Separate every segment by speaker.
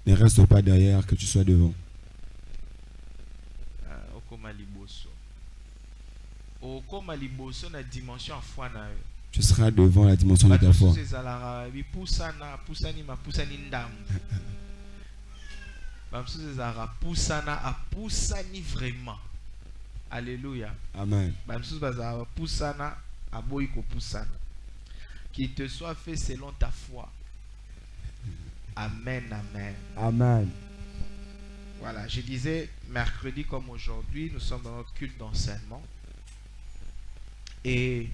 Speaker 1: Ne reste pas derrière, que tu sois devant. Tu seras devant la dimension de ta foi.
Speaker 2: Vraiment. Alléluia.
Speaker 1: Amen.
Speaker 2: Qu'il te soit fait selon ta foi. Amen, amen.
Speaker 1: Amen.
Speaker 2: Voilà, je disais, mercredi comme aujourd'hui, nous sommes dans notre culte d'enseignement. Et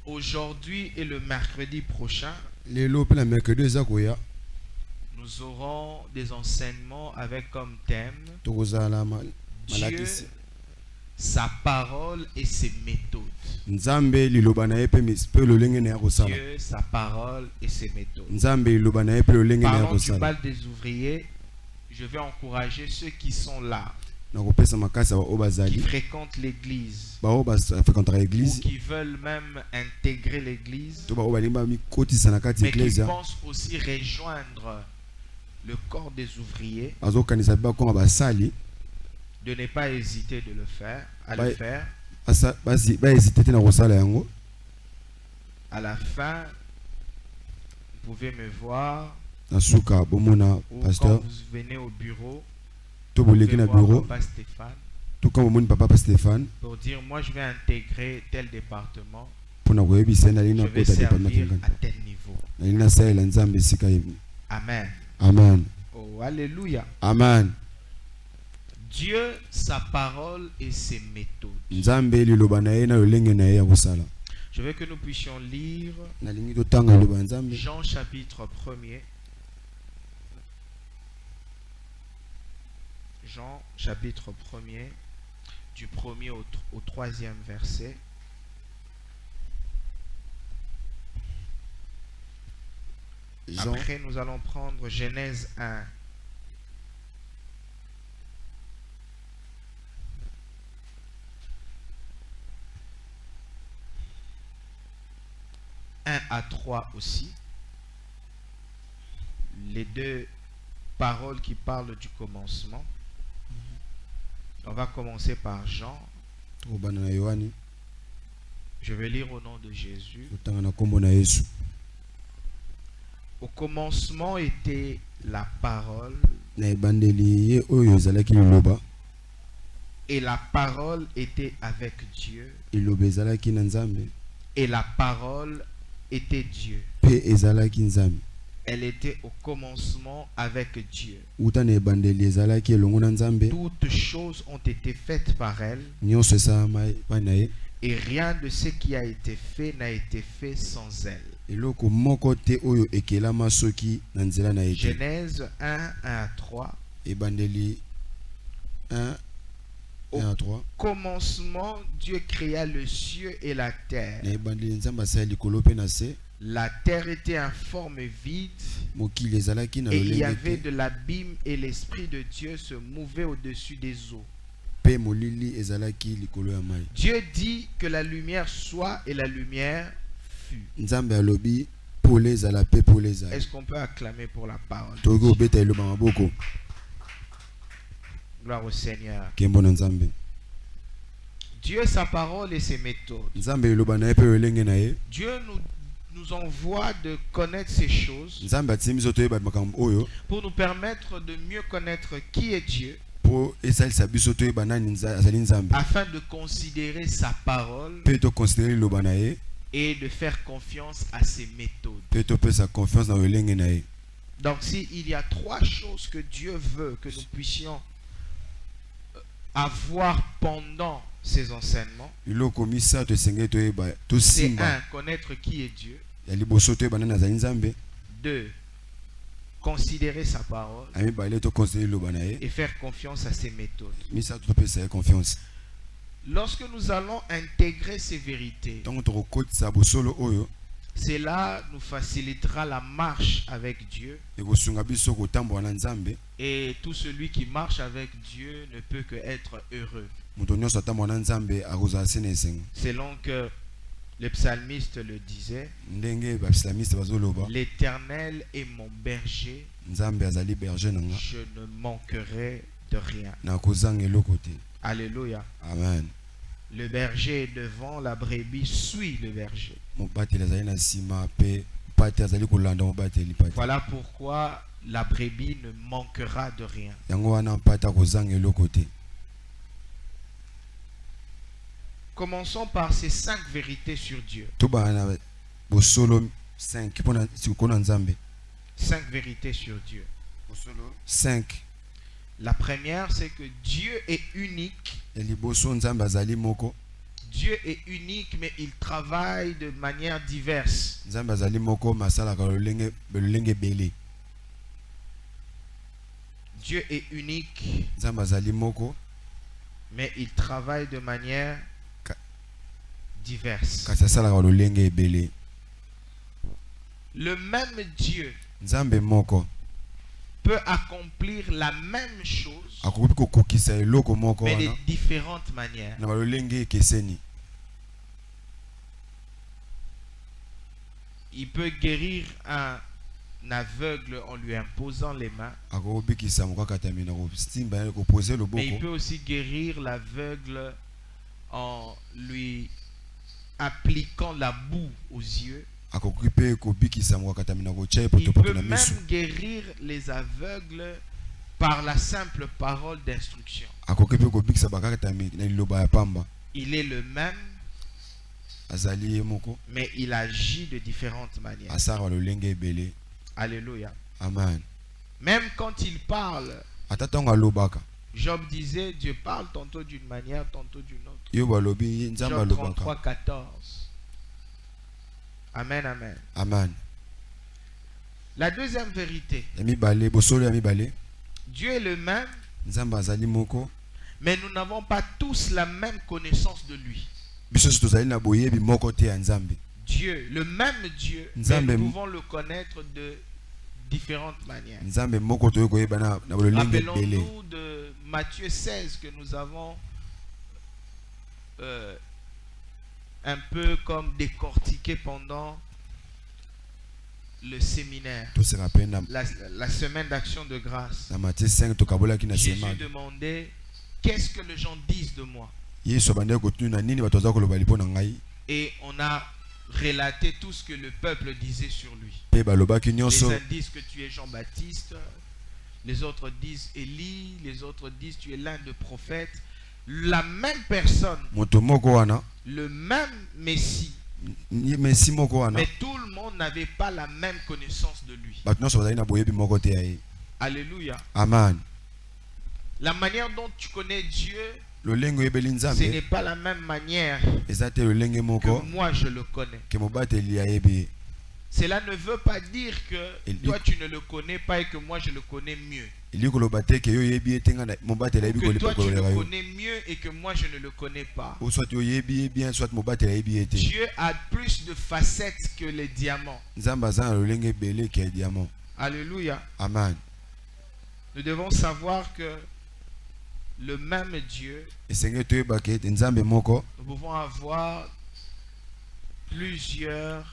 Speaker 2: aujourd'hui et le mercredi prochain, nous aurons des enseignements avec comme thème Dieu, sa parole et ses méthodes. Dieu, sa parole et ses méthodes. Parlons du bal des ouvriers. Je vais encourager ceux qui sont là, qui fréquentent l'église, ou qui veulent même intégrer l'église, mais qui pensent aussi rejoindre le corps des ouvriers, de ne pas hésiter de le faire, à le faire. À la fin, vous pouvez me voir. Ou quand vous venez au bureau, vous pouvez voir Papa Stéphane, pour dire moi je vais intégrer tel département, je vais servir à tel niveau. Amen.
Speaker 1: Amen.
Speaker 2: Oh, alléluia.
Speaker 1: Amen.
Speaker 2: Dieu, sa parole et ses méthodes. Je veux que nous puissions lire Jean chapitre 1er. Jean chapitre 1er, du 1er au 3e verset. Après, nous allons prendre Genèse 1. À 3 aussi. Les deux paroles qui parlent du commencement. On va commencer par Jean. Je vais lire au nom de Jésus. Au commencement était la parole. Et la parole était avec Dieu. Et la parole était Dieu. Elle était au commencement avec Dieu. Toutes choses ont été faites par elle. Et rien de ce qui a été fait n'a été fait sans elle. Genèse 1, 1 à 3. Au commencement, Dieu créa le ciel et la terre. La terre était informe et vide, et il y avait de l'abîme, et l'Esprit de Dieu se mouvait au-dessus des eaux. Dieu dit que la lumière soit, et la lumière fut. Est-ce qu'on peut acclamer pour la parole? Gloire au Seigneur. Dieu, sa parole et ses méthodes. Dieu nous envoie de connaître ces choses pour nous permettre de mieux connaître qui est Dieu, afin de considérer sa parole et de faire confiance à ses méthodes. Donc s'il y a trois choses que Dieu veut que nous puissions avoir pendant ces enseignements, c'est 1, connaître qui est Dieu. 2, considérer sa parole et faire confiance à ses méthodes. Lorsque nous allons intégrer ces vérités, cela nous facilitera la marche avec Dieu. Et tout celui qui marche avec Dieu ne peut que être heureux. Selon que Le psalmiste le disait. L'Éternel est mon berger. Je ne manquerai de rien. Alléluia.
Speaker 1: Amen.
Speaker 2: Le berger est devant, la brebis suit le berger. Voilà pourquoi la brebis ne manquera de rien. Commençons par ces 5 vérités sur Dieu. 5 vérités sur Dieu.
Speaker 1: 5.
Speaker 2: La première, c'est que Dieu est unique. Dieu est unique, mais il travaille de manière diverse. Dieu est unique, mais il travaille de manière diverse. Le même Dieu peut accomplir la même chose, mais de différentes manières. Il peut guérir un aveugle en lui imposant les mains, mais il peut aussi guérir l'aveugle en lui appliquant la boue aux yeux. Il peut même guérir les aveugles par la simple parole d'instruction. Il est le même, mais il agit de différentes manières. Alléluia.
Speaker 1: Amen.
Speaker 2: Même quand il parle, Job disait, Dieu parle tantôt d'une manière, tantôt d'une autre. Job 33, 14. Amen, amen.
Speaker 1: Amen.
Speaker 2: La deuxième vérité. Dieu est le même, mais nous n'avons pas tous la même connaissance de lui. Dieu, le même Dieu, mais nous pouvons le connaître de différentes manières. Rappelons-nous de Matthieu 16 que nous avons un peu comme décortiqué pendant le séminaire, la semaine d'action de grâce. Jésus demandait, qu'est-ce que les gens disent de moi? Et on a relaté tout ce que le peuple disait sur lui. Les uns disent que tu es Jean-Baptiste, les autres disent Élie, les autres disent tu es l'un des prophètes. La même personne, le même Messie, mais tout le monde n'avait pas la même connaissance de lui. Alléluia.
Speaker 1: Amen.
Speaker 2: La manière dont tu connais Dieu, ce n'est pas la même manière que moi je le connais. Cela ne veut pas dire que toi tu ne le connais pas et que moi je le connais mieux. Que toi tu le connais mieux et que moi je ne le connais pas. Dieu a plus de facettes que les diamants. Alléluia.
Speaker 1: Amen.
Speaker 2: Nous devons savoir que le même Dieu, nous pouvons avoir plusieurs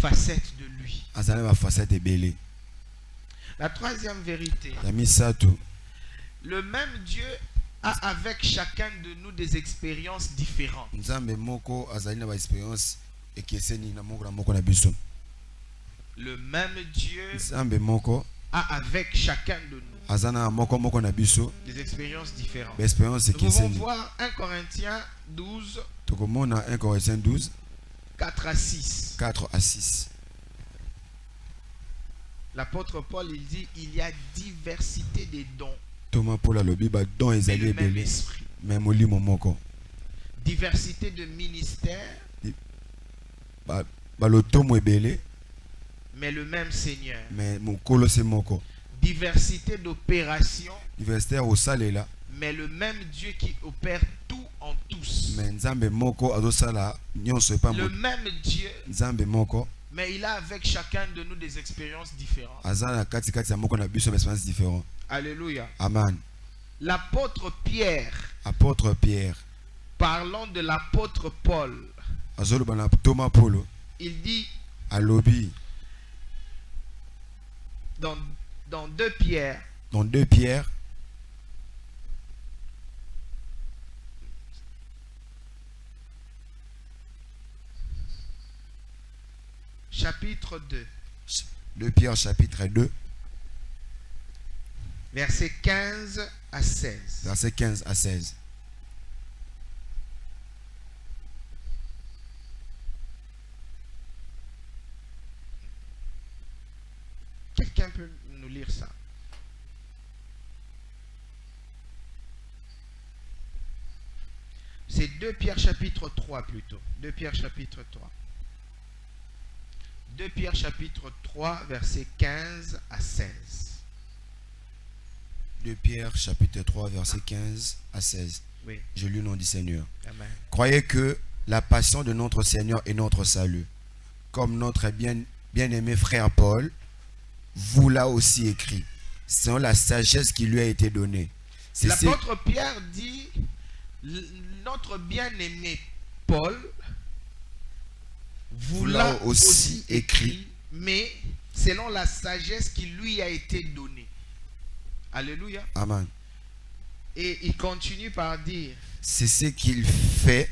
Speaker 2: facettes de lui. La troisième vérité, le même Dieu a avec chacun de nous des expériences différentes. Le même Dieu a avec chacun de nous des expériences différentes. Nous pouvons voir 1 Corinthiens 12, 4 à 6.
Speaker 1: 4 à 6.
Speaker 2: L'apôtre Paul, il dit, il y a diversité des dons,
Speaker 1: mais
Speaker 2: le même esprit. Diversité de ministères, mais le même Seigneur. Diversité d'opérations, mais le même Dieu qui opère tout en tous. Le même Dieu, mais il a avec chacun de nous des expériences différentes. Alléluia.
Speaker 1: Amen.
Speaker 2: L'apôtre Pierre,
Speaker 1: Pierre,
Speaker 2: parlant de l'apôtre Paul, Il dit dans 2 Pierre.
Speaker 1: Dans 2 Pierre.
Speaker 2: Chapitre 2.
Speaker 1: 2 Pierre chapitre 2.
Speaker 2: Versets 15 à 16.
Speaker 1: Versets 15 à 16.
Speaker 2: Quelqu'un peut nous lire ça? C'est 2 Pierre chapitre 3 plutôt. 2 Pierre chapitre 3. 2 Pierre chapitre 3 versets 15 à 16.
Speaker 1: 2 Pierre chapitre 3 verset 15 à 16.
Speaker 2: Oui.
Speaker 1: Je lis le nom du Seigneur.
Speaker 2: Amen.
Speaker 1: Croyez que la passion de notre Seigneur est notre salut. Comme notre bien-aimé frère Paul vous l'a aussi écrit, selon la sagesse qui lui a été donnée.
Speaker 2: L'apôtre Pierre dit, notre bien-aimé Paul vous l'a aussi écrit, mais selon la sagesse qui lui a été donnée. Alléluia.
Speaker 1: Amen.
Speaker 2: Et il continue par dire,
Speaker 1: c'est ce qu'il fait.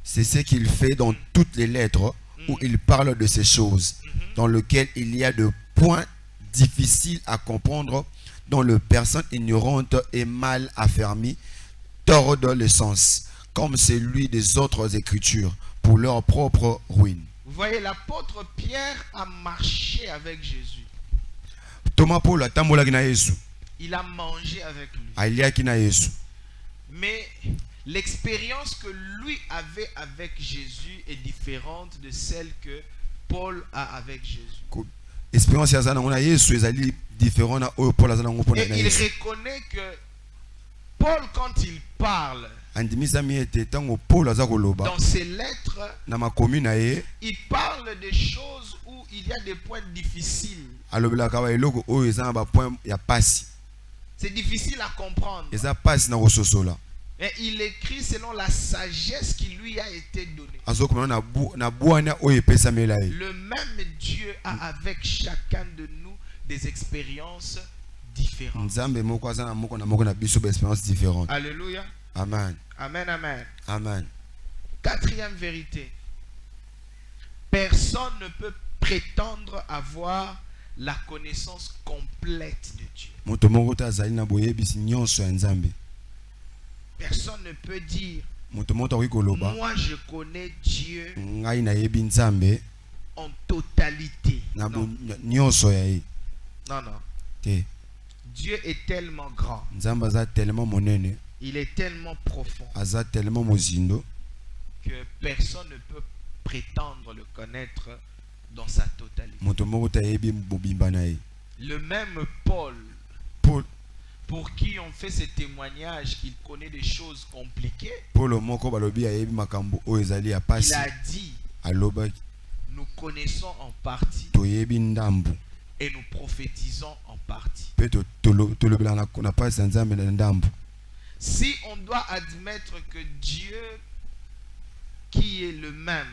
Speaker 1: C'est ce qu'il fait dans toutes les lettres où il parle de ces choses, dans lesquelles il y a de points difficiles à comprendre, dont les personnes ignorantes et mal affermies tordent le sens, comme celui des autres écritures, pour leur propre ruine.
Speaker 2: Vous voyez, l'apôtre Pierre a marché avec Jésus. Il a mangé avec lui. Mais l'expérience que lui avait avec Jésus est différente de celle que Paul a avec Jésus. Et il reconnaît que Paul, quand il parle dans ses lettres, il parle des choses où il y a des points difficiles. C'est difficile à comprendre. Et il écrit selon la sagesse qui lui a été donnée. Le même Dieu a avec chacun de nous des expériences différentes. Alléluia.
Speaker 1: Amen.
Speaker 2: Amen, amen.
Speaker 1: Amen.
Speaker 2: 4e vérité. Personne ne peut prétendre avoir la connaissance complète de Dieu. Personne ne peut dire, moi je connais Dieu en totalité. Non, non. Dieu est tellement grand. Il est tellement profond que personne ne peut prétendre le connaître dans sa totalité. Le même Paul, pour qui on fait ce témoignage qu'il connaît des choses compliquées, il a dit, nous connaissons en partie et nous prophétisons en partie. Si on doit admettre que Dieu, qui est le même,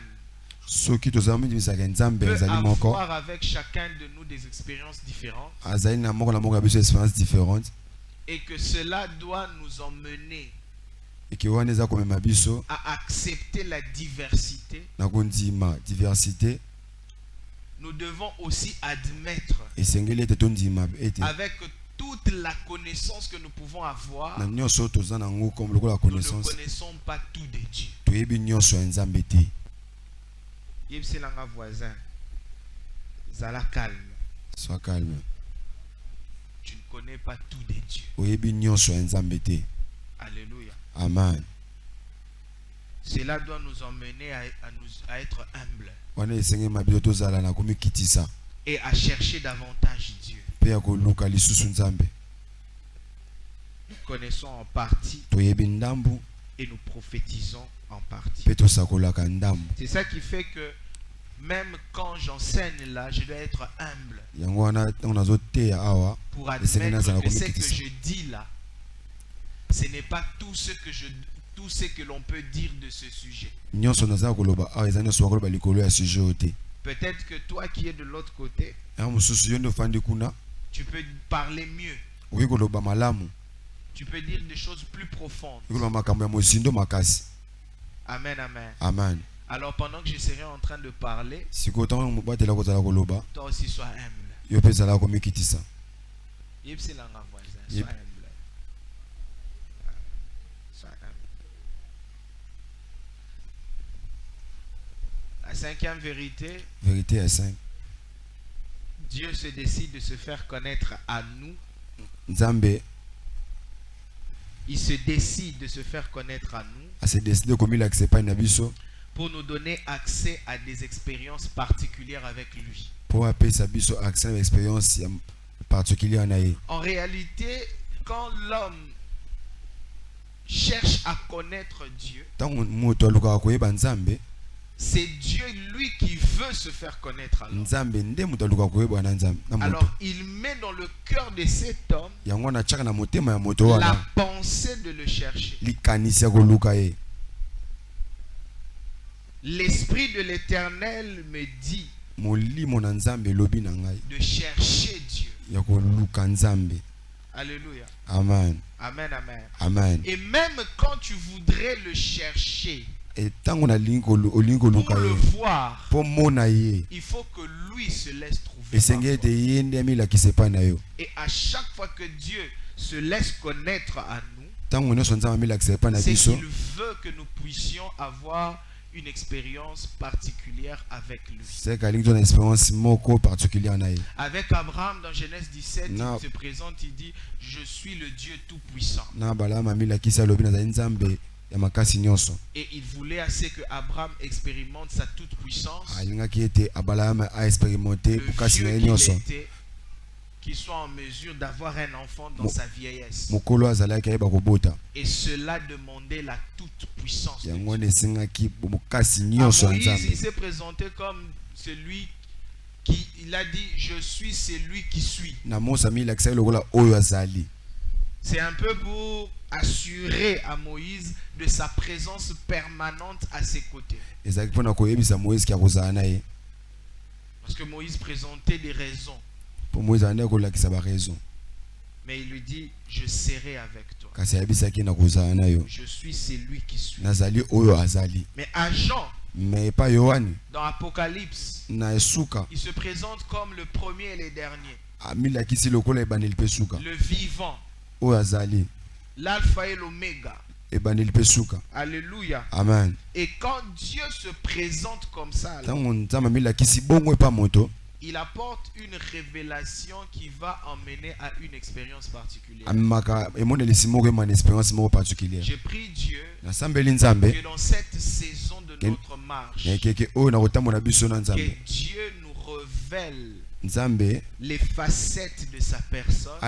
Speaker 2: peut avoir avec chacun de nous des expériences différentes, et que cela doit nous emmener à accepter la diversité, nous devons aussi admettre, avec toute la connaissance que nous pouvons avoir, nous ne connaissons pas tout de Dieu. Yebselanga voisin, Zala calme.
Speaker 1: Sois calme.
Speaker 2: Tu ne connais pas tout de Dieu. Alléluia.
Speaker 1: Amen.
Speaker 2: Cela doit nous emmener à être humbles et à chercher davantage Dieu. Nous connaissons en partie et nous prophétisons en partie. C'est ça qui fait que même quand j'enseigne là, je dois être humble pour admettre que ce que je dis là, ce n'est pas tout ce que je tout ce que l'on peut dire de ce sujet. Peut-être que toi qui es de l'autre côté, tu peux parler mieux. Tu peux dire des choses plus profondes. Amen, amen.
Speaker 1: Amen.
Speaker 2: Alors pendant que je serai en train de parler, toi aussi sois humble. Sois humble. La cinquième vérité.
Speaker 1: Vérité à 5.
Speaker 2: Dieu se décide de se faire connaître à nous.
Speaker 1: Nzambe.
Speaker 2: Il se décide de se faire connaître à nous. Pour nous donner accès à des expériences particulières avec lui. En réalité, quand l'homme cherche à connaître Dieu, c'est Dieu lui qui veut se faire connaître à l'homme. Alors il met dans le cœur de cet homme la pensée de le chercher. L'Esprit de l'Éternel me dit de chercher Dieu. Alléluia.
Speaker 1: Amen.
Speaker 2: Amen, amen.
Speaker 1: Amen.
Speaker 2: Et même quand tu voudrais le chercher,
Speaker 1: pour le
Speaker 2: voir, il faut que lui se laisse trouver. Et à chaque fois que Dieu se laisse connaître à nous, c'est qu'il veut que nous puissions avoir une expérience particulière avec lui. Avec Abraham dans Genèse 17, il se présente, il dit: je suis le Dieu tout-puissant. Et il voulait assez que Abraham expérimente sa toute-puissance. Le vieux qu'il était, qu'il soit en mesure d'avoir un enfant dans sa vieillesse. Et cela demandait la toute-puissance de Dieu. Moïse, il s'est présenté comme celui qui, il a dit: je suis celui qui suis. C'est un peu pour assurer à Moïse de sa présence permanente à ses côtés. Parce que Moïse présentait des raisons. Mais il lui dit: je serai avec toi. Je suis celui qui suis. Mais à Jean, dans Apocalypse, il se présente comme le premier et le dernier. Le vivant. L'alpha et l'oméga. Alléluia.
Speaker 1: Amen.
Speaker 2: Et quand Dieu se présente comme ça, alors, il apporte une révélation qui va emmener à une expérience particulière. Je prie Dieu que dans cette saison de notre marche, que Dieu nous révèle les facettes de sa personne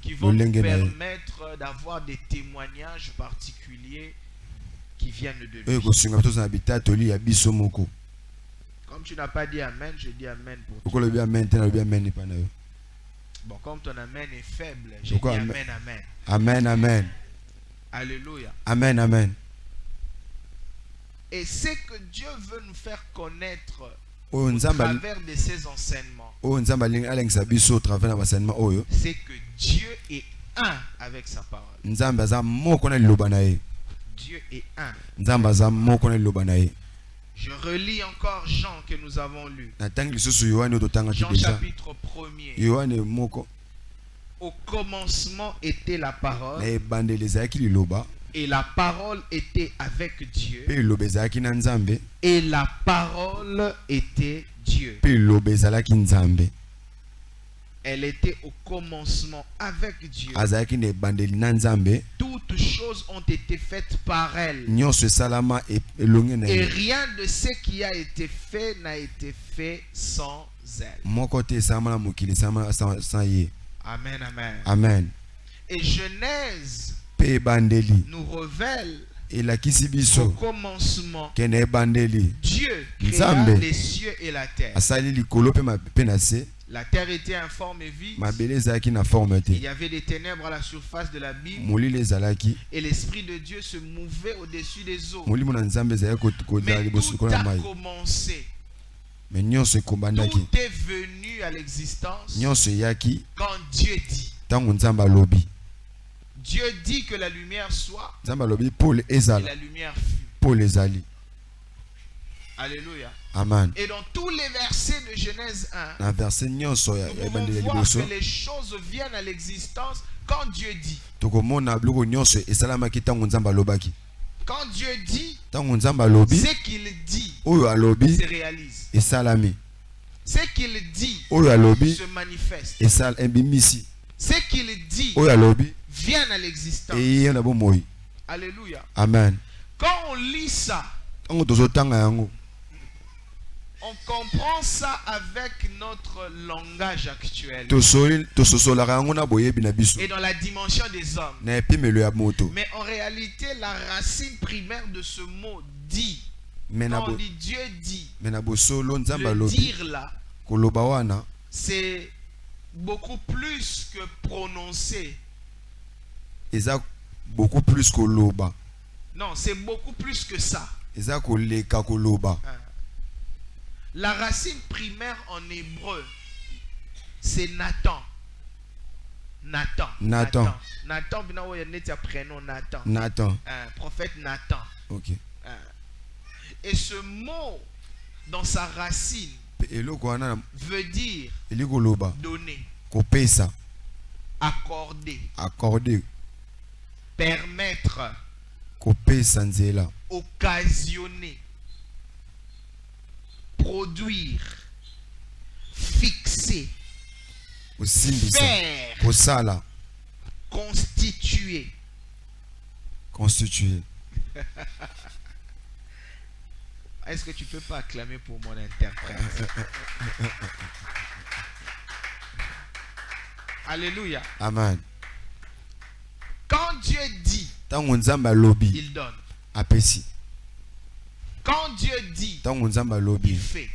Speaker 2: qui vont nous permettre d'avoir des témoignages particuliers qui viennent de lui. Comme tu n'as pas dit amen, je dis amen pour toi. Bon, comme ton amen est faible, je dis amen, amen.
Speaker 1: Amen, amen.
Speaker 2: Alléluia.
Speaker 1: Amen, amen.
Speaker 2: Et c'est que Dieu veut nous faire connaître au travers de ses enseignements, c'est que Dieu est un avec sa parole. Dieu est un. Je relis encore Jean que nous avons lu. Jean chapitre 1er. Au commencement était la parole. Et la parole était avec Dieu. Et la parole était Dieu. Elle était au commencement avec Dieu. Toutes choses ont été faites par elle. Et rien de ce qui a été fait n'a été fait sans elle. Amen, amen.
Speaker 1: Amen.
Speaker 2: Et Genèse nous révèle au commencement Dieu créa les cieux et la terre. La terre était informe et vide. Il y avait des ténèbres à la surface de l'abîme. Et l'Esprit de Dieu se mouvait au-dessus des eaux. Mais tout a commencé. Tout est venu à l'existence quand Dieu dit. Dieu dit que la lumière soit. Et la lumière fut. Alléluia.
Speaker 1: Amen.
Speaker 2: Et dans tous les versets de Genèse 1, nous pouvons voir que les choses viennent à l'existence quand Dieu dit. Quand Dieu dit, ce qu'il dit se réalise. Ce qu'il dit se manifeste. Ce qu'il dit vient à l'existence. Alléluia.
Speaker 1: Amen.
Speaker 2: Quand on lit ça, on comprend ça avec notre langage actuel. Et dans la dimension des hommes. Mais en réalité, la racine primaire de ce mot dit. Quand on dit Dieu dit. Le dire là, c'est beaucoup plus que prononcer.
Speaker 1: Beaucoup plus que loba.
Speaker 2: Non, c'est beaucoup plus que ça. La racine primaire en hébreu, c'est Nathan. Nathan. Prophète Nathan.
Speaker 1: Ok.
Speaker 2: Et ce mot, dans sa racine, veut dire donner,
Speaker 1: accorder,
Speaker 2: permettre, occasionner, produire, fixer, faire, constituer. Est-ce que tu peux pas acclamer pour mon interprète? Alléluia.
Speaker 1: Amen.
Speaker 2: Quand Dieu dit, il donne. Quand Dieu dit, il fait.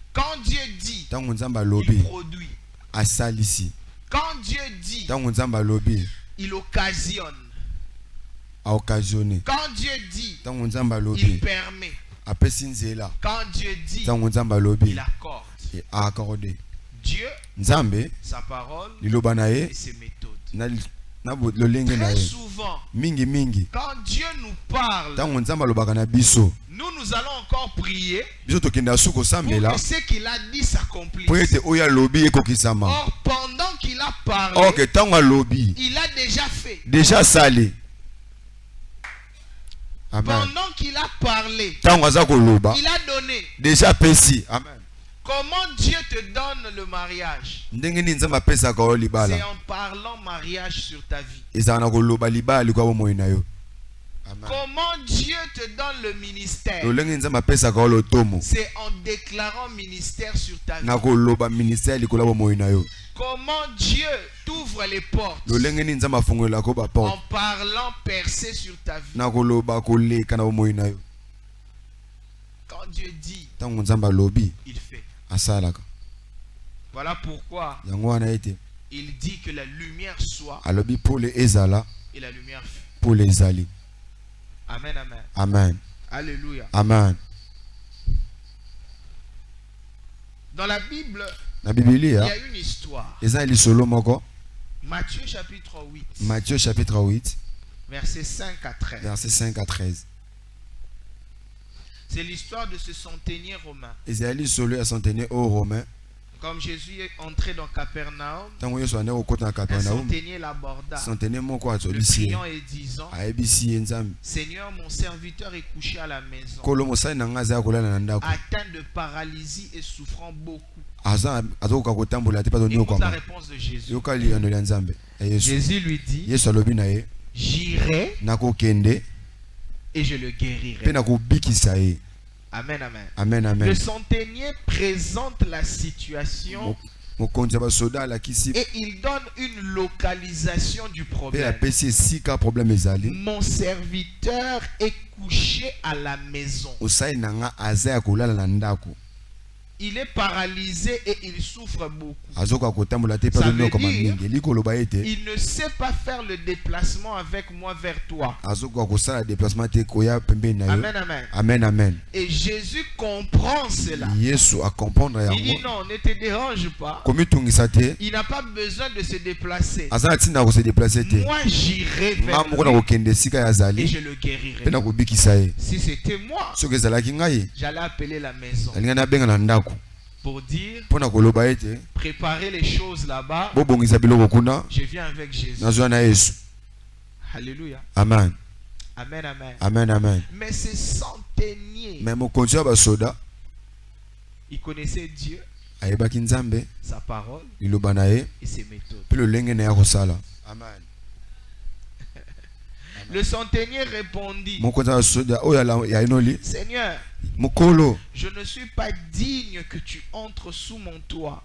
Speaker 2: Quand Dieu dit, il produit. Quand Dieu dit, il occasionne. Quand Dieu dit, il permet. Quand Dieu dit, il accorde. Dieu, sa parole et ses méthodes. Très souvent, quand Dieu nous parle, nous allons encore prier pour que ce qu'il a dit s'accomplisse. Or, pendant qu'il a parlé, il a déjà fait. Pendant qu'il a parlé, il a donné.
Speaker 1: Amen.
Speaker 2: Comment Dieu te donne le mariage? C'est en parlant mariage sur ta vie. Comment Dieu te donne le ministère? C'est en déclarant ministère sur ta vie. Comment Dieu t'ouvre les portes? En parlant percer sur ta vie. Quand Dieu dit, il fait. Voilà pourquoi il dit que la lumière soit et la lumière fut. Amen, amen.
Speaker 1: Amen.
Speaker 2: Alléluia.
Speaker 1: Amen.
Speaker 2: Dans la Bible,
Speaker 1: il y
Speaker 2: a une histoire. Matthieu chapitre 8. Versets 5 à 13. C'est l'histoire de ce centenier romain. Comme Jésus est entré dans Capernaum, un centenier l'aborda, le priant et disant, Seigneur, mon serviteur est couché à la maison, atteint de paralysie et souffrant beaucoup. Écoute la réponse de Jésus. Jésus lui dit, j'irai et je le guérirai. Amen, amen.
Speaker 1: Amen, amen.
Speaker 2: Le centenier présente la situation et il donne une localisation du problème. Mon serviteur est couché à la maison. il est paralysé et il souffre beaucoup. Ça
Speaker 1: veut dire,
Speaker 2: il ne sait pas faire le déplacement avec moi vers toi. Amen, amen.
Speaker 1: Amen, amen.
Speaker 2: Et Jésus comprend cela. Il dit non, ne te dérange pas. Il n'a pas besoin de se déplacer. Moi, j'irai vers lui et je le guérirai. Si c'était moi, j'allais appeler la maison pour dire, préparer les choses là-bas. Je viens avec Jésus. Alléluia.
Speaker 1: Amen.
Speaker 2: Amen, amen.
Speaker 1: Amen, amen.
Speaker 2: Mais ces centeniers, il connaissait Dieu, sa parole et ses méthodes.
Speaker 1: Amen.
Speaker 2: Le centenier répondit, Seigneur, je ne suis pas digne que tu entres sous mon toit.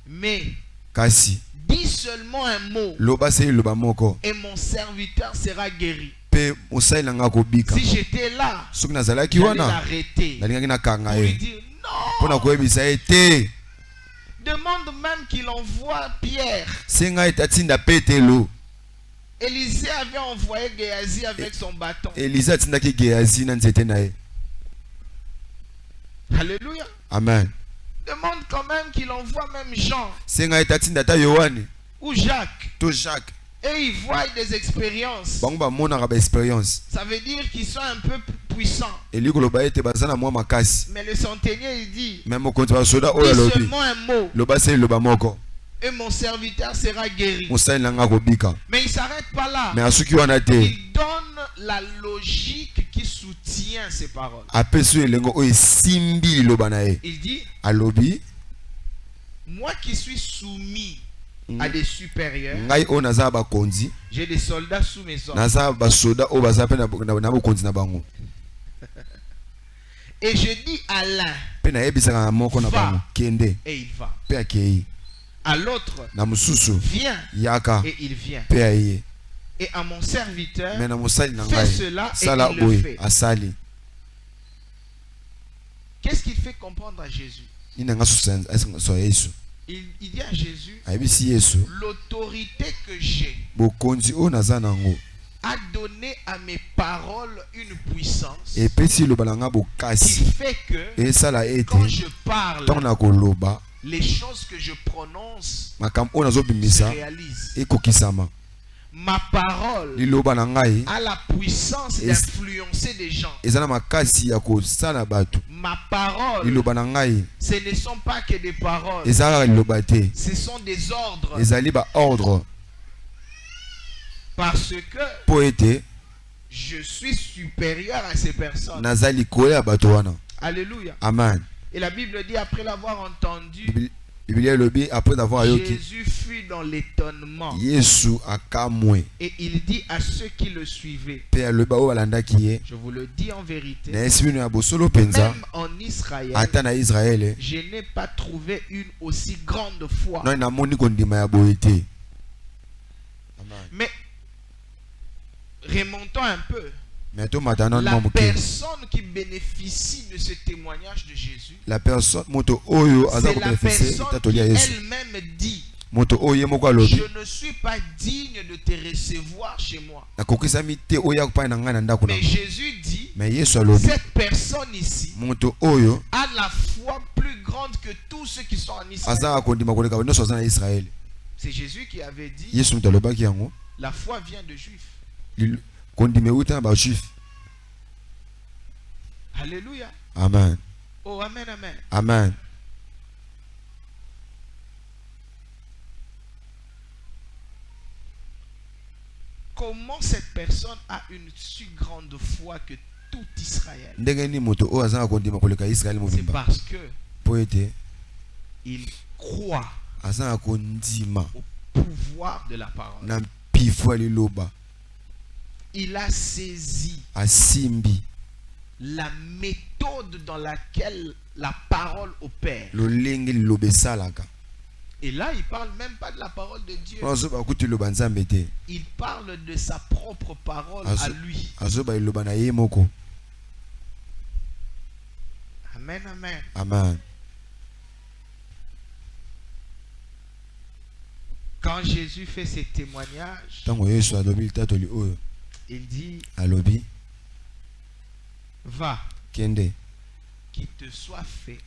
Speaker 2: Mais dis seulement un mot et mon serviteur sera guéri. Si j'étais là, j'allais l'arrêter pour lui dire non. Demande même qu'il envoie Pierre. Élisée avait envoyé Géasi avec son bâton. Alléluia.
Speaker 1: Amen.
Speaker 2: Demande quand même qu'il envoie même Jean ou Jacques. Et ils voient des expériences. Ça veut dire qu'ils sont un peu puissants. Mais le centenier il dit, dis seulement un mot et mon serviteur sera guéri. Mais il ne s'arrête pas là. Il donne la logique qui soutient ses paroles. Il dit, moi qui suis soumis à des supérieurs, j'ai des soldats sous mes ordres. Et je dis à l'un, va, et il va. À l'autre, viens, et il vient. Et à mon serviteur, fais cela, et il le fait. Qu'est-ce qu'il fait comprendre à Jésus? Il dit à Jésus, l'autorité que j'ai a donné à mes paroles une puissance qui fait que quand je parle, les choses que je prononce se réalisent. Ma parole a la puissance d'influencer des gens. Ma parole, ce ne sont pas que des paroles, ce sont des ordres. Parce que je suis supérieur à ces personnes. Alléluia.
Speaker 1: Amen.
Speaker 2: Et la Bible dit, après l'avoir entendu, Jésus fut dans l'étonnement. Et il dit à ceux qui le suivaient, je vous le dis en vérité, même en Israël, je n'ai pas trouvé une aussi grande foi. Mais remontons un peu. La personne qui bénéficie de ce témoignage de Jésus, c'est la personne qui elle-même dit, je ne suis pas digne de te recevoir chez moi. Mais Jésus dit, cette personne ici a la foi plus grande que tous ceux qui sont en Israël. C'est Jésus qui avait dit, la foi vient de Juifs. Alléluia.
Speaker 1: Amen.
Speaker 2: Oh, amen, amen.
Speaker 1: Amen.
Speaker 2: Comment cette personne a une si grande foi que tout Israël? C'est parce que il croit au pouvoir de la parole. Il a saisi la méthode dans laquelle la parole opère. Et là, il ne parle même pas de la parole de Dieu. Il parle de sa propre parole à lui. Amen, amen.
Speaker 1: Amen.
Speaker 2: Quand Jésus fait ses témoignages, il dit, va,
Speaker 1: qu'il
Speaker 2: te soit fait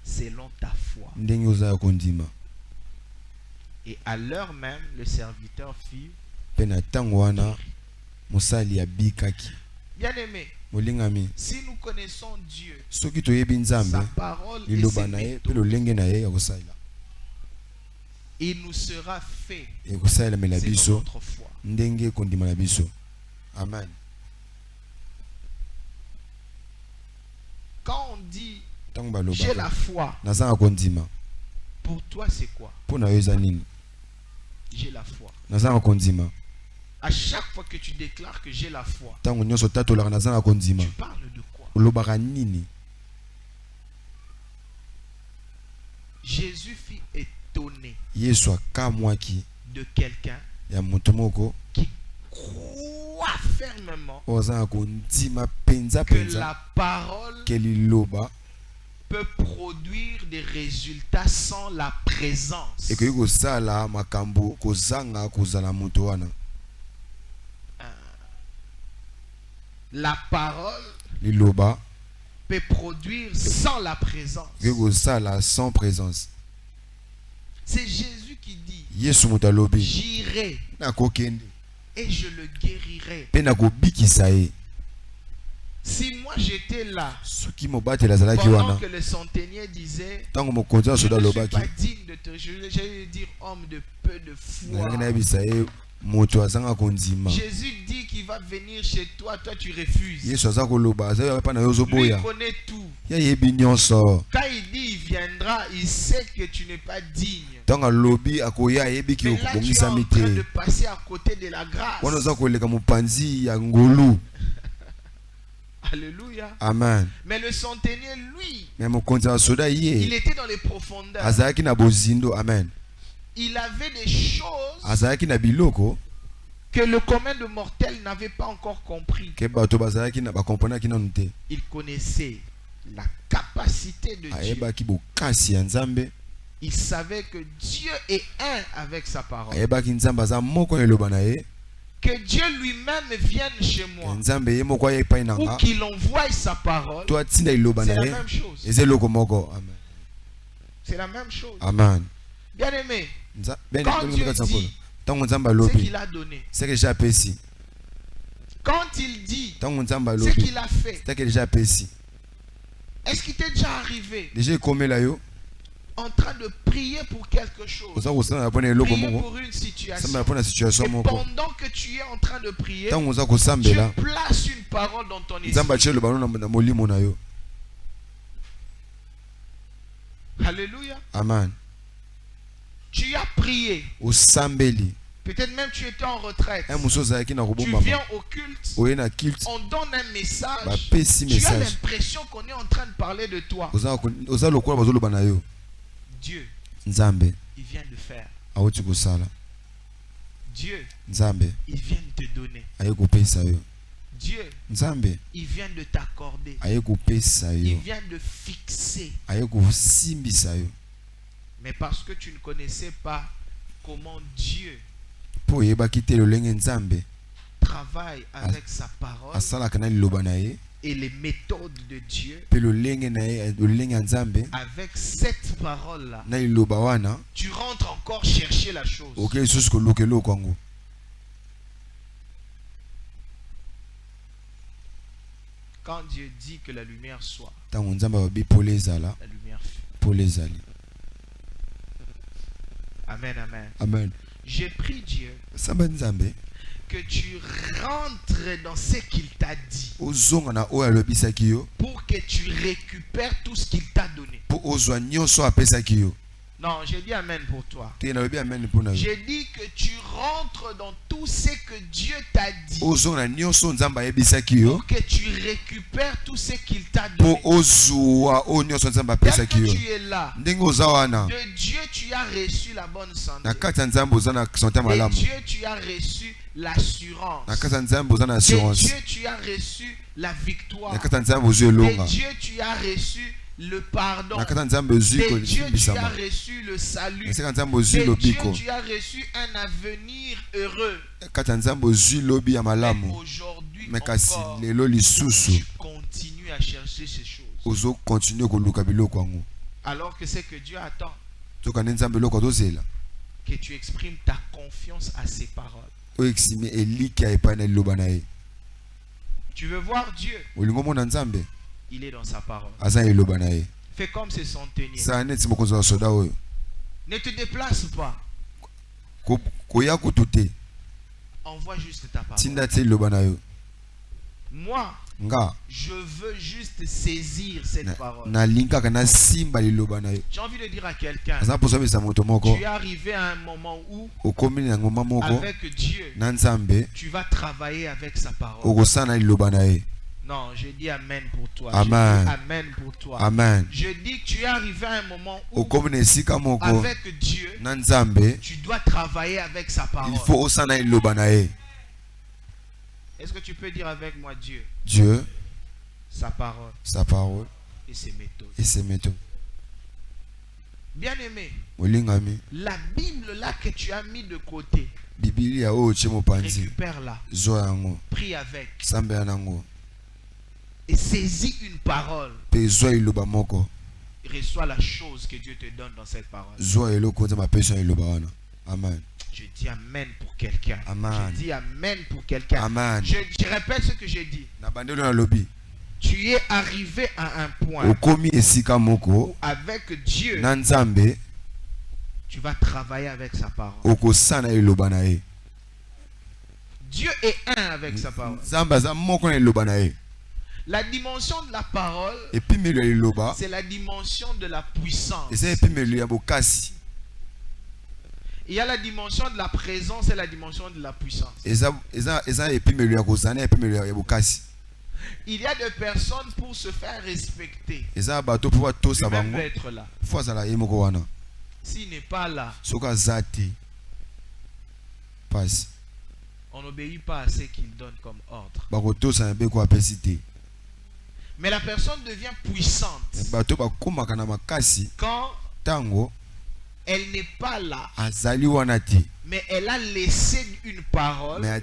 Speaker 2: selon ta foi. Et à l'heure même, le serviteur fit. Bien aimé, si nous connaissons Dieu, sa parole et ses méthodes, il nous sera fait selon notre foi.
Speaker 1: Amen.
Speaker 2: Quand on dit j'ai la foi, pour toi c'est quoi? J'ai la foi. À chaque fois que tu déclares que j'ai la foi, tu parles de quoi? Jésus fut étonné de quelqu'un qui croit fermement que la parole peut produire des résultats sans la présence. La parole peut produire sans la présence. C'est Jésus qui dit, j'irai et je le guérirai. Si moi j'étais là pendant que le centenier disait, je ne suis pas digne de te, je vais dire homme de peu de foi. Jésus dit qu'il va venir chez toi, toi tu refuses. Lui connaît tout. Quand il dit il viendra, il sait que tu n'es pas digne. Mais là tu es en train de passer à côté de la grâce. Alléluia.
Speaker 1: Amen.
Speaker 2: Mais le centenier, lui,
Speaker 1: il
Speaker 2: était dans les profondeurs.
Speaker 1: Amen.
Speaker 2: Il avait des choses que le commun de mortels n'avait pas encore compris. Il connaissait la capacité de Dieu. Il savait que Dieu est un avec sa parole. Que Dieu lui-même vienne chez moi ou qu'il envoie sa parole, c'est la même chose. C'est la même chose.
Speaker 1: Amen.
Speaker 2: Bien aimé, quand Dieu dit, c'est qu'il a donné. Quand il dit, c'est qu'il a fait. Est-ce qu'il t'est déjà arrivé en train de prier pour quelque chose, prier pour une situation, et pendant que tu es en train de prier, tu places une parole dans ton esprit. Alléluia.
Speaker 1: Amen.
Speaker 2: Tu as prié. Peut-être même tu étais en retraite. Tu viens au culte. On donne un message. Tu as l'impression qu'on est en train de parler de toi. Dieu, il vient de faire. Dieu, il vient de te donner. Dieu, il vient de t'accorder. Il vient de fixer. Mais parce que tu ne connaissais pas comment Dieu travaille avec sa parole et les méthodes de Dieu, avec cette parole-là, tu rentres encore chercher la chose. Quand Dieu dit que la lumière soit, la lumière fut. Amen, amen.
Speaker 1: Amen.
Speaker 2: J'ai prié Dieu que tu rentres dans ce qu'il t'a dit pour que tu récupères tout ce qu'il t'a donné. Non, j'ai dit amen pour toi. J'ai dit que tu rentres dans tout ce que Dieu t'a dit. Pour que tu récupères tout ce qu'il t'a donné. Dès que tu es là, de Dieu tu as reçu la bonne santé. De Dieu tu as reçu l'assurance. De Dieu tu as reçu la victoire. De Dieu tu as reçu le pardon. De Dieu tu as reçu le salut. De Dieu tu as reçu un avenir heureux. Mais aujourd'hui encore, tu continues à chercher ces choses. Alors que c'est que Dieu attend que tu exprimes ta confiance à ses paroles. Tu veux voir Dieu? Il est dans sa parole. Fais comme ce centenier. Ne te déplace pas. Envoie juste ta parole. Moi, je veux juste saisir cette parole. J'ai envie de dire à quelqu'un, tu es arrivé à un moment où avec Dieu, tu vas travailler avec sa parole. Non, je dis amen pour toi.
Speaker 1: Amen.
Speaker 2: Je dis amen pour toi.
Speaker 1: Amen.
Speaker 2: Je dis que tu es arrivé à un moment où avec Dieu, tu dois travailler avec sa parole. Est-ce que tu peux dire avec moi Dieu?
Speaker 1: Dieu,
Speaker 2: sa parole et ses méthodes. Bien aimé, la Bible là que tu as mis de côté, récupère-la, prie avec et saisis une parole. Reçois la chose que Dieu te donne dans cette parole.
Speaker 1: Amen.
Speaker 2: Je dis amen pour quelqu'un. Je dis amen pour quelqu'un.
Speaker 1: Amen.
Speaker 2: Je répète ce que j'ai dit. Tu es arrivé à un point où avec Dieu, tu vas travailler avec sa parole. Dieu est un avec sa parole. La dimension de la parole, c'est la dimension de la puissance. Il y a la dimension de la présence et la dimension de la puissance. Il y a des personnes pour se faire respecter. Lui-même peut être là. S'il n'est pas là, on n'obéit pas à ce qu'il donne comme ordre. Mais la personne devient puissante quand elle n'est pas là, mais elle a laissé une parole. Mais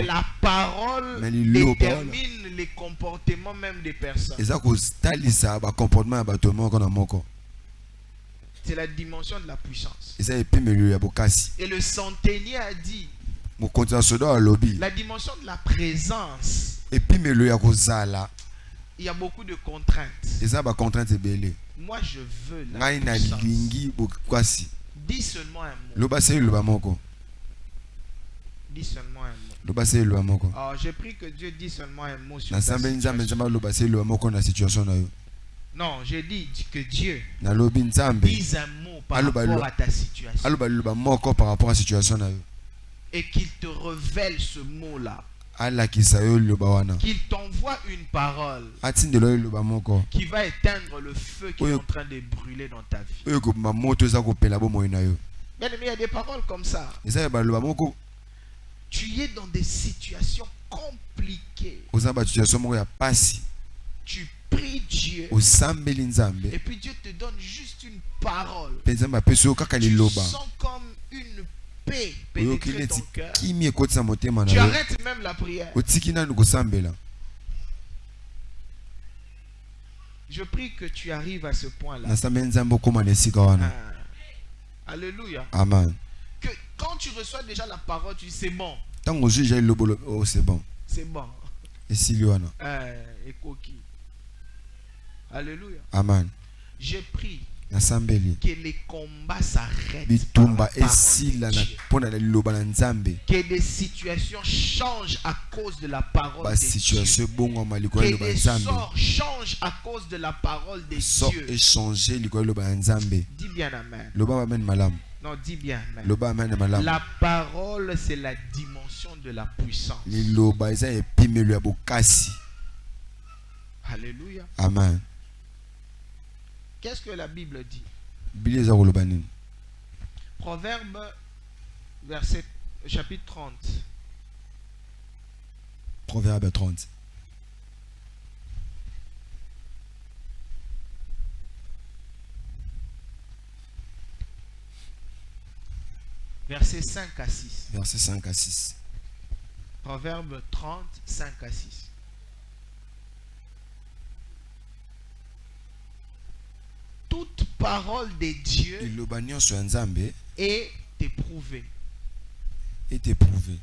Speaker 2: la parole détermine les comportements même des personnes. C'est la dimension de la puissance. Et le centenier a dit la dimension de la présence. Il y a beaucoup de contraintes. Moi je veux la puissance. Dis seulement un mot. Dis seulement un mot. Alors j'ai pris que Dieu dit seulement un mot sur ta situation. Non, j'ai dit que Dieu dise un mot par rapport à ta situation. Et qu'il te révèle ce mot-là. Qu'il t'envoie une parole qui va éteindre le feu qui est en train de brûler dans ta vie. Bien aimé, il y a des paroles comme ça. Tu es dans des situations compliquées. Tu pries Dieu et puis Dieu te donne juste une parole. Tu sens comme une paix pénétrer ton cœur. Tu arrêtes même la prière. Je prie que tu arrives à ce point-là. Alléluia.
Speaker 1: Amen.
Speaker 2: Que quand tu reçois déjà la parole, tu dis c'est bon. C'est bon. Et coquille. Alléluia.
Speaker 1: Amen.
Speaker 2: J'ai pris Que les combats s'arrêtent. Que des situations changent à cause de la parole de Dieu. Que des sorts changent à cause de la parole de Dieu. Dis bien amen. Non, dis bien amen. La parole, c'est la dimension de la puissance. Alléluia.
Speaker 1: Amen.
Speaker 2: Qu'est-ce que la Bible dit? Proverbe, chapitre 30.
Speaker 1: Proverbe 30.
Speaker 2: Versets 5 à 6.
Speaker 1: Versets 5 à 6.
Speaker 2: Proverbe 30, 5 à 6. Toute parole de Dieu est éprouvée.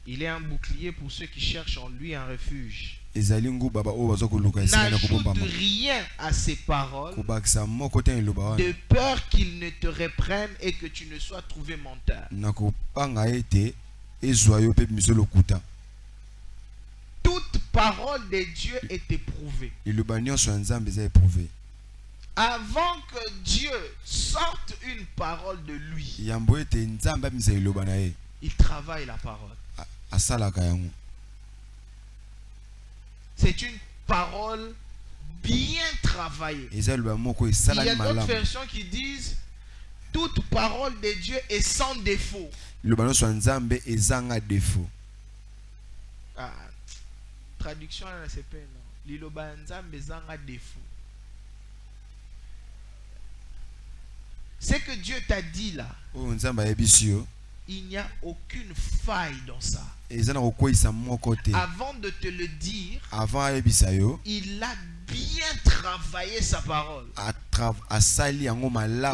Speaker 2: Il est un bouclier pour ceux qui cherchent en lui un refuge. N'ajoute rien à ces paroles de peur qu'ils ne te reprennent et que tu ne sois trouvé menteur. Toute parole de Dieu est éprouvée. Avant que Dieu sorte une parole de lui, il travaille la parole. C'est une parole bien travaillée. Il y a d'autres versions qui disent toute parole de Dieu est sans défaut. Traduction à la CP, non. Liloba nzambe zanga défaut. Ce que Dieu t'a dit là, il n'y a aucune faille dans ça. Avant de te le dire, il a bien travaillé sa parole.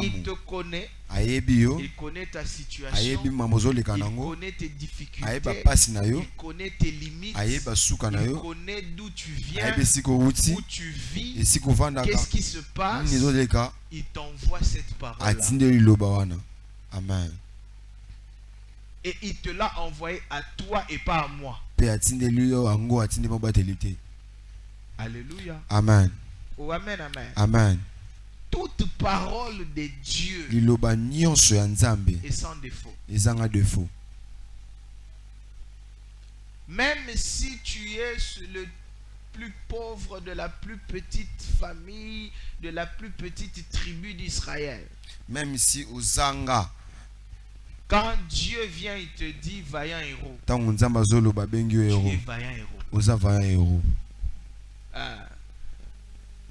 Speaker 2: Il te connaît. Il connaît ta situation. Il connaît tes difficultés. Il connaît tes limites. Il connaît d'où tu viens, où tu vis, qu'est-ce qui se passe. Il t'envoie cette parole.
Speaker 1: Amen.
Speaker 2: Et il te l'a envoyé à toi et pas à moi. Alléluia.
Speaker 1: Amen.
Speaker 2: Oh, amen, amen.
Speaker 1: Amen.
Speaker 2: Toute parole de Dieu est sans défaut. Même si tu es le plus pauvre de la plus petite famille, de la plus petite tribu d'Israël.
Speaker 1: Même si Uzanga,
Speaker 2: quand Dieu vient, il te dit vaillant héros. Tu es vaillant héros.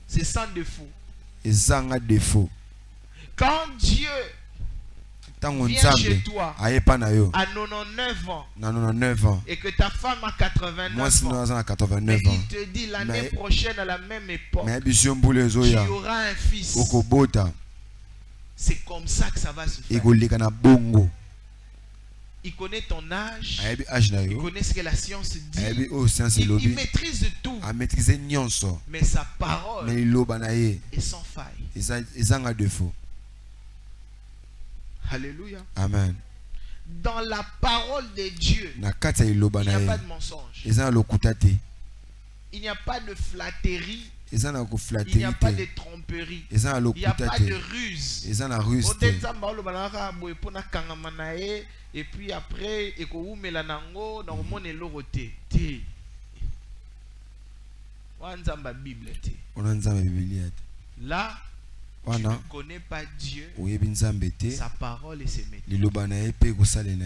Speaker 2: C'est sans défaut. Quand Dieu vient chez toi à 99 ans et que ta femme a 89 ans, mais il te dit l'année prochaine à la même époque, tu auras un fils. C'est comme ça que ça va se faire. Il connaît ton âge. Il connaît ce que la science dit. Il maîtrise tout. Mais sa parole est sans faille. Alléluia.
Speaker 1: Amen.
Speaker 2: Dans la parole de Dieu, il n'y a pas de mensonge. Il n'y a pas de flatterie. Il n'y a pas de tromperie. Il n'y a pas de ruse. Et puis après, là, tu ne connais pas Dieu. Sa parole et ses méthodes.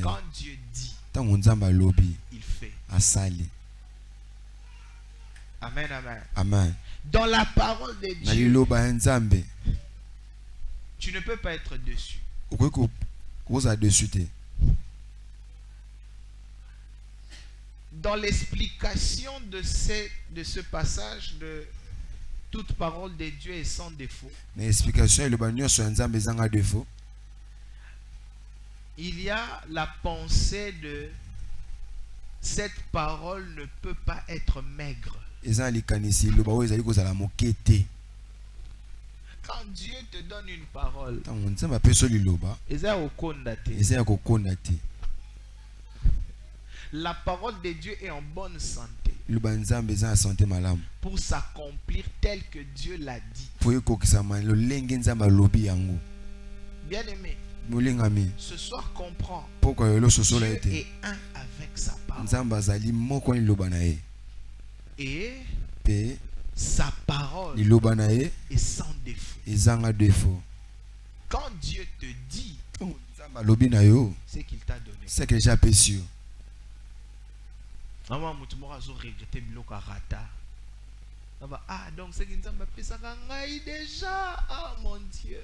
Speaker 2: Quand Dieu dit, il fait. Amen, amen.
Speaker 1: Amen.
Speaker 2: Dans la parole de Dieu, tu ne peux pas être dessus. Dans l'explication de ce passage de toute parole de Dieu est sans défaut, il y a la pensée de cette parole ne peut pas être maigre. Quand Dieu te donne une parole, la parole de Dieu est en bonne santé pour s'accomplir tel que Dieu l'a dit. Bien aimé, ce soir comprends, Dieu est un avec sa parole. Et sa parole est sans défaut. Quand Dieu te dit, c'est qu'il t'a donné.
Speaker 1: C'est que j'ai aperçu.
Speaker 2: Ah, donc c'est qu'il m'a fait ça déjà. Ah mon Dieu.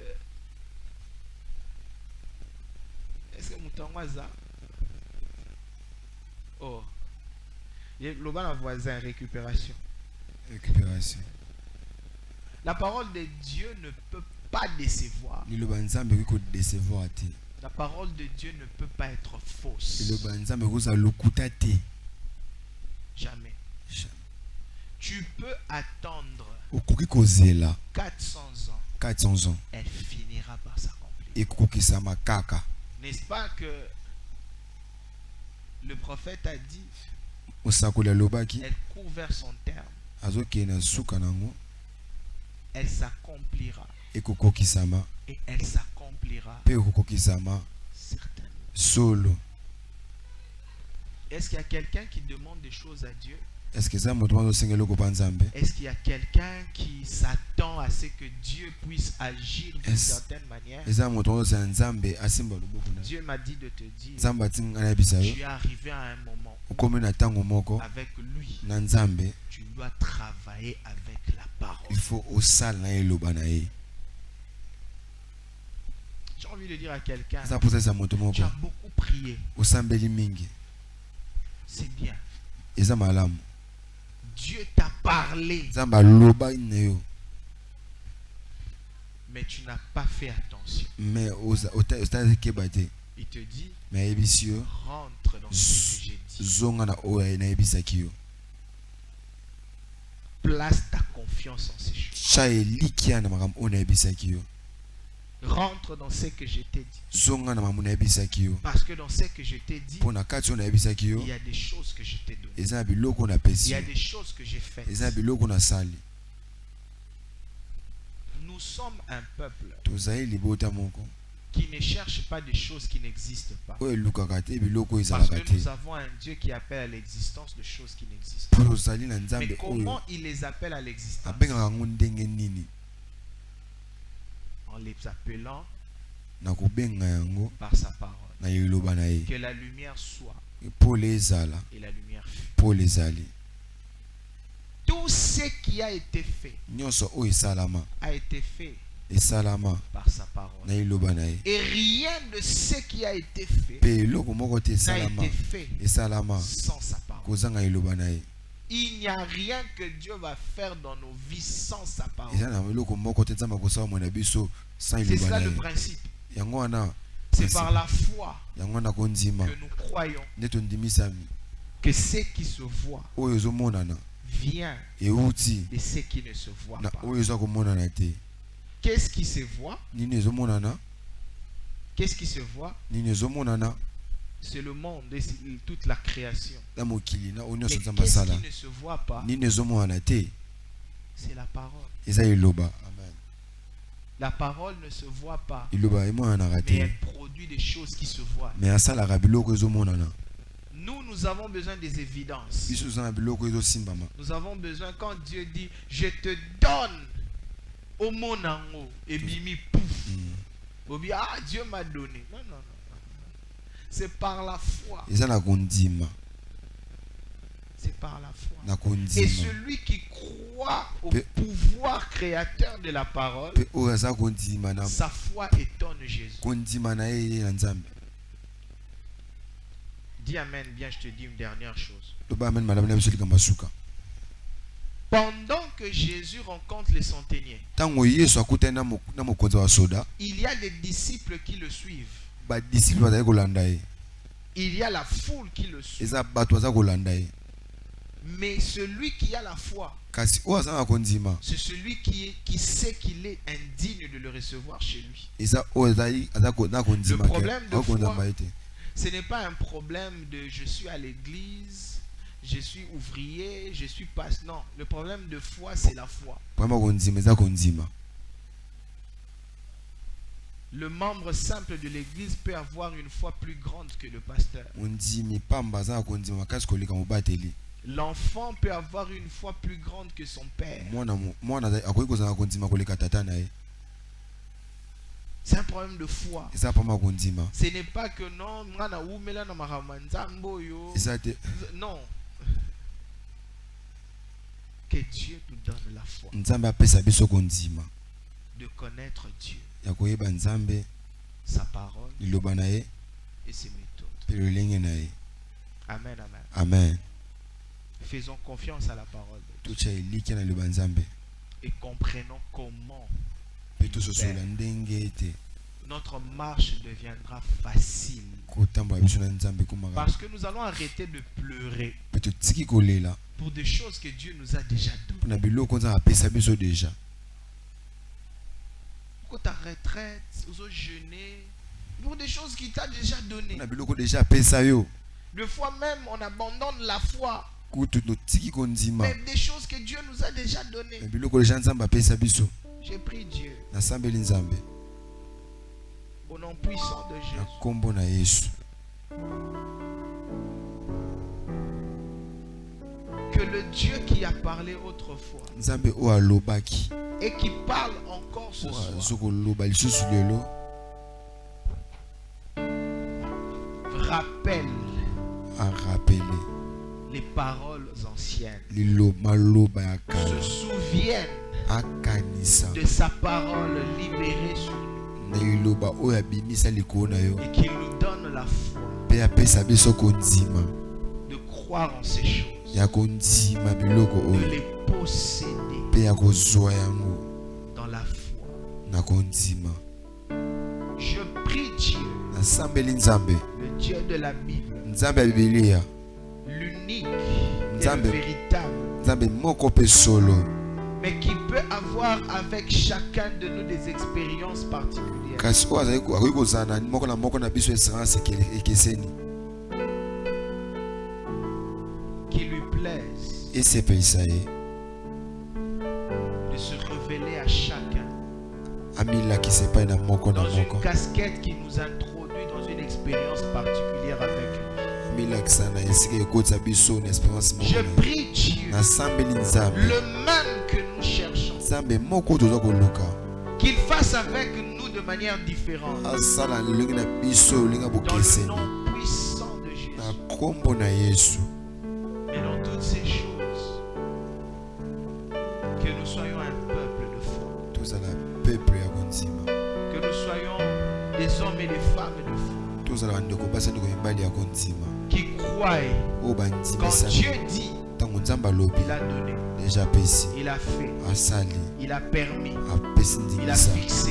Speaker 2: Est-ce que mon ça? Oh. Le bon voisin, récupération. La parole de Dieu ne peut pas décevoir. La parole de Dieu ne peut pas être fausse. Jamais. Tu peux attendre 400 ans. Elle finira par s'accomplir. N'est-ce pas que le prophète a dit, elle court vers son terme. Elle s'accomplira. Et elle s'accomplira certainement. Est-ce qu'il y a quelqu'un qui demande des choses à Dieu? Est-ce qu'il y a quelqu'un qui s'attend à ce que Dieu puisse agir d'une certaine manière? Dieu m'a dit de te dire, tu es arrivé à un moment où, avec lui, tu dois travailler avec la parole. J'ai envie de dire à quelqu'un, tu as beaucoup prié. C'est bien. Dieu t'a parlé. Mais tu n'as pas fait attention. Il te dit, rentre dans ce que j'ai dit. Place ta confiance en ces choses. Rentre dans ce que je t'ai dit. Parce que dans ce que je t'ai dit, il y a des choses que je t'ai données. Il y a des choses que j'ai faites. Nous sommes un peuple qui ne cherche pas des choses qui n'existent pas. Parce que nous avons un Dieu qui appelle à l'existence de choses qui n'existent pas. Mais comment il les appelle à l'existence? En les appelant par sa parole. Que la lumière soit et la lumière fut. Tout ce qui a été fait a été fait par sa parole. Et rien de ce qui a été fait n'a été fait sans sa parole. Il n'y a rien que Dieu va faire dans nos vies sans sa parole. C'est ça le principe. C'est par la foi que nous croyons que ce qui se voit vient de ce qui ne se voit pas. Qu'est-ce qui se voit? Qu'est-ce qui se voit? C'est le monde et toute la création. Mais qu'est-ce qui ne se voit pas? C'est la parole. La parole ne se voit pas, mais elle produit des choses qui se voient. Nous avons besoin des évidences. Nous avons besoin, quand Dieu dit, je te donne au monango, et bimi pouf. Ah, Dieu m'a donné. Non. C'est par la foi. C'est par la foi. Et celui qui croit au pouvoir créateur de la parole, sa foi étonne Jésus. Dis amen, bien, je te dis une dernière chose. Pendant que Jésus rencontre les centeniers, il y a des disciples qui le suivent. Il y a la foule qui le suit. Mais celui qui a la foi, c'est celui qui sait qu'il est indigne de le recevoir chez lui. Le problème de foi, ce n'est pas un problème de je suis à l'église, je suis ouvrier, je suis pasteur. Non, le problème de foi, c'est la foi. Le membre simple de l'église peut avoir une foi plus grande que le pasteur. L'enfant peut avoir une foi plus grande que son père. C'est un problème de foi. Ce n'est pas que non, non. Que Dieu nous donne la foi de connaître Dieu, sa parole et ses méthodes. Amen, amen.
Speaker 1: Amen.
Speaker 2: Faisons confiance à la parole de Dieu et comprenons comment notre marche deviendra facile, parce que nous allons arrêter de pleurer pour des choses que Dieu nous a déjà données. Pour ta retraite, aux jeûner, pour des choses qu'il t'a déjà données. Des fois même on abandonne la foi, mais des choses que Dieu nous a déjà données. J'ai pris Dieu au nom puissant de Jésus. Que le Dieu qui a parlé autrefois et qui parle encore ce soir rappelle les paroles anciennes, se souviennent de sa parole libérée sur nous, et qu'il nous donne la foi de croire en ces choses, de les posséder dans la foi. Je prie Dieu, le Dieu de la Bible, l'unique et le véritable, mais qui peut avoir avec chacun de nous des expériences particulières, qui lui plaise de se révéler à chacun dans une casquette qui nous introduit dans une expérience particulière avec lui. Je prie Dieu, le même que nous cherchons, qu'il fasse avec nous de manière différente, dans le nom puissant de Jésus. Et dans toutes ces choses, que nous soyons un peuple de foi, que nous soyons des hommes et des femmes de foi, qui croient quand Dieu dit, il a donné, il a fait, il a permis, il a fixé,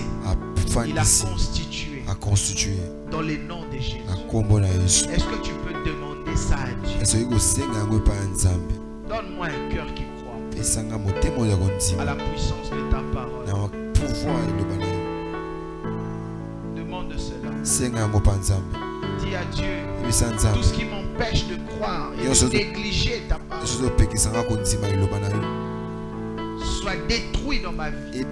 Speaker 2: il a constitué dans les noms de Jésus. Est-ce que tu peux demander ça à Dieu? Donne-moi un cœur qui croit à la puissance de ta parole. Demande cela. Dis à Dieu tout ce qui m'empêche de croire et de négliger ta parole soit détruit dans ma vie.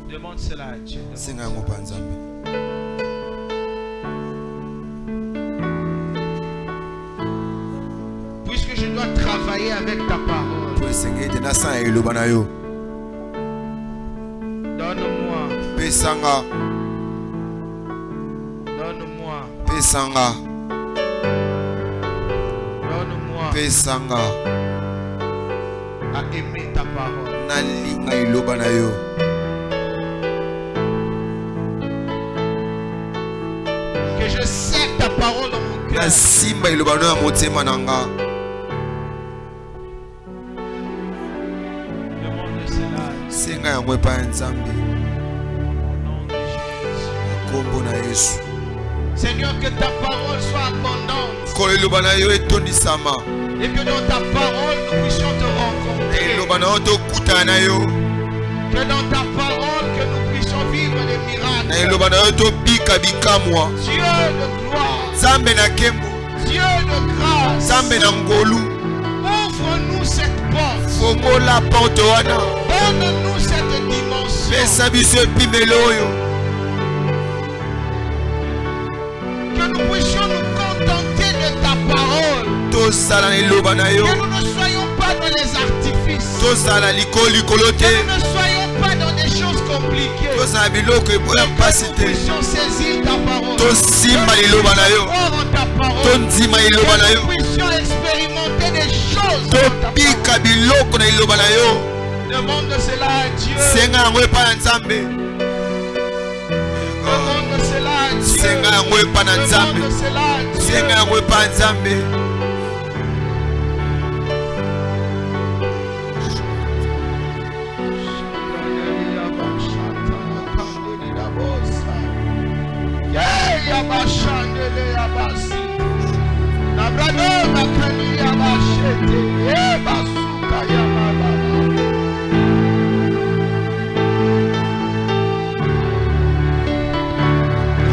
Speaker 2: Demande cela à Dieu. Puisque je dois travailler avec ta parole, donne-moi. Donne-moi à aimer ta parole. Que je sers ta parole dans mon cœur. Demande cela. Au nom de Jésus. Seigneur, que ta parole soit abondante. Et que dans ta parole, nous puissions te rencontrer. Que dans ta parole, que nous puissions vivre des miracles. Dieu de gloire. Dieu de grâce. Ouvre-nous cette porte. Donne-nous cette dimension. Que nous puissions nous contenter de ta parole. Que nous ne soyons pas dans les artifices. Que nous ne soyons pas dans des choses compliquées. Que nous puissions saisir ta parole. Que nous puissions croire en ta parole. Que nous puissions expérimenter des choses dans ta parole. Demande cela à Dieu. Demande cela à Dieu. Demande cela à Dieu.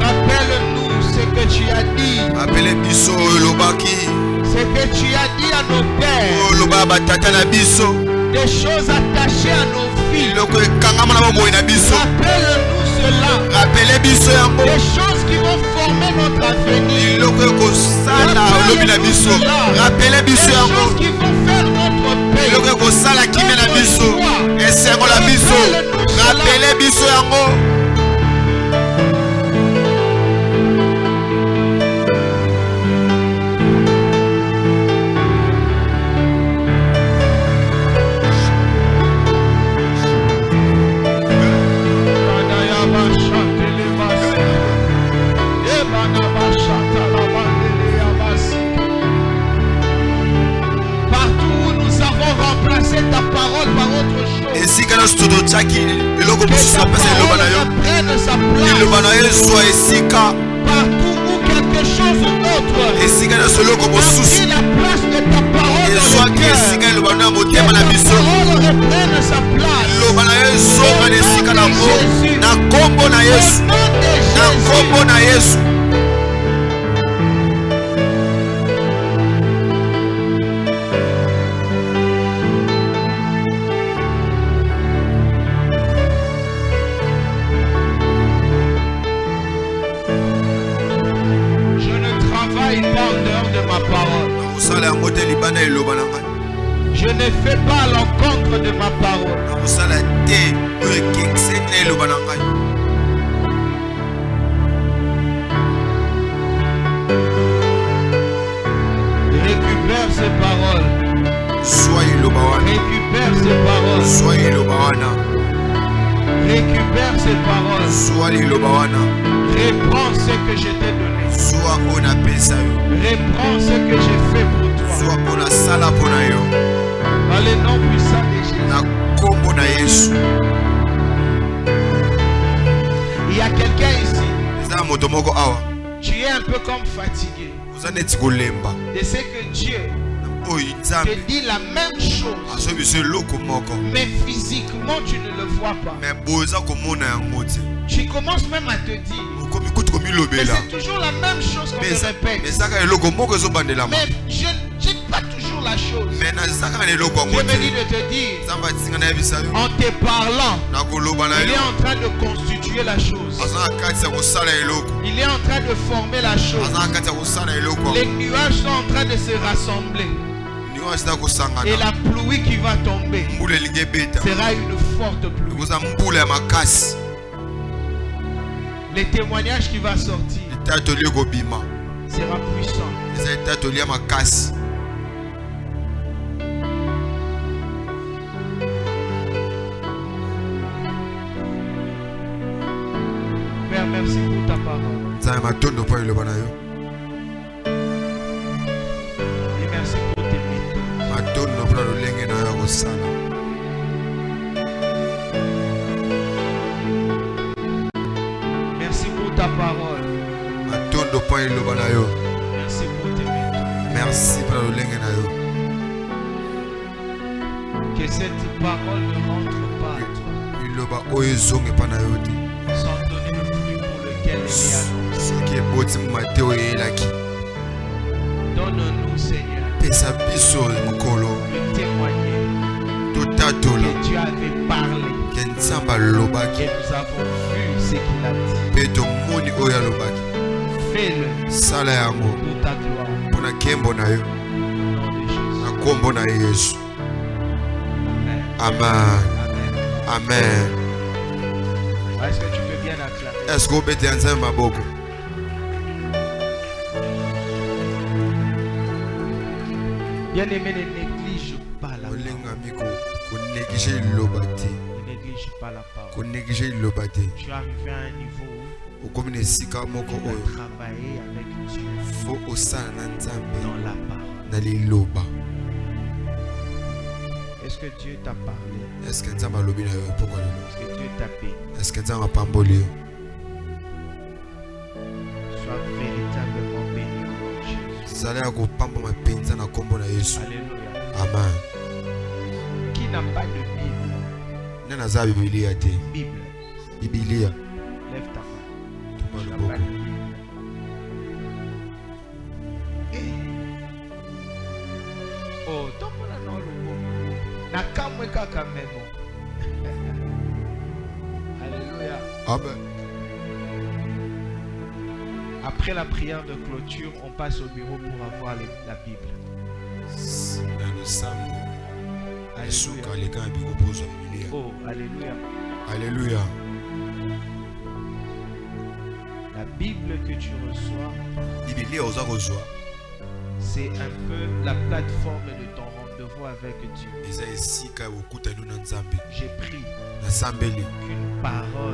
Speaker 2: Rappelle-nous ce que tu as dit. Ce que tu as dit à nos pères. Des choses attachées à nos vies. Rappelle-nous cela. Des choses qui vont former notre avenir. Rappelle-nous cela. Des choses qui vont faire notre paix. Rappelle-nous cela. Ta parole par autre chose. Que ta parole reprenne sa place. Partout où quelque chose d'autre a pris la place de ta parole dans le cœur. Que ta parole reprenne sa place. Au nom de Jésus. Je ne fais pas à l'encontre de ma parole. Récupère ces paroles. Récupère ces paroles. Récupère ces paroles. Reprends ce que je t'ai donné. Reprends ce que j'ai fait pour toi. Dans le nom puissant de Jésus. Il y a quelqu'un ici. Tu es un peu comme fatigué. De ce que Dieu te dit la même chose. Mais physiquement tu ne le vois pas. Tu commences même à te dire. Mais c'est toujours la même chose qu'on te répète. Mais je n'ai pas toujours la chose. Je me dis de te dire, en te parlant, il est en train de constituer la chose. Il est en train de former la chose. Les nuages sont en train de se rassembler. Et la pluie qui va tomber sera une forte pluie. Les témoignages qui va sortir sera puissant. Père, merci pour ta parole. Et merci pour tes méthodes. Merci pour ta parole. Merci pour tes méthodes.
Speaker 1: Merci pour le lingue na yo.
Speaker 2: Que cette parole ne rentre pas à toi sans donner le fruit pour lequel elle est annoncée. Donne-nous, Seigneur, de témoigner que tu avais parlé et nous avons vu ce qu'il a dit. Fais-le pour ta gloire. Au nom de Jésus.
Speaker 1: Amen. Amen.
Speaker 2: Est-ce que tu veux bien acclamer?
Speaker 1: Est-ce que vous pouvez dire ma boque?
Speaker 2: Bien aimé, ne néglige pas la parole. Ne néglige pas la parole. Tu es arrivé à un niveau où tu dois travailler avec Dieu dans la parole. Est-ce que Dieu t'a parlé? Est-ce que Dieu t'a béni? Sois véritablement béni au nom de Jésus. Alléluia.
Speaker 1: Amen.
Speaker 2: Qui n'a pas de Bible? Bible. Lève ta main. Tu n'as pas de Bible. Oh, ton nom est le mot. Alléluia.
Speaker 1: Amen.
Speaker 2: Après la prière de clôture, on passe au bureau pour avoir la Bible. Alléluia. Oh, alléluia.
Speaker 1: Alléluia.
Speaker 2: La Bible que tu reçois, c'est un peu la plateforme de ton rendez-vous avec Dieu. J'ai pris qu'une parole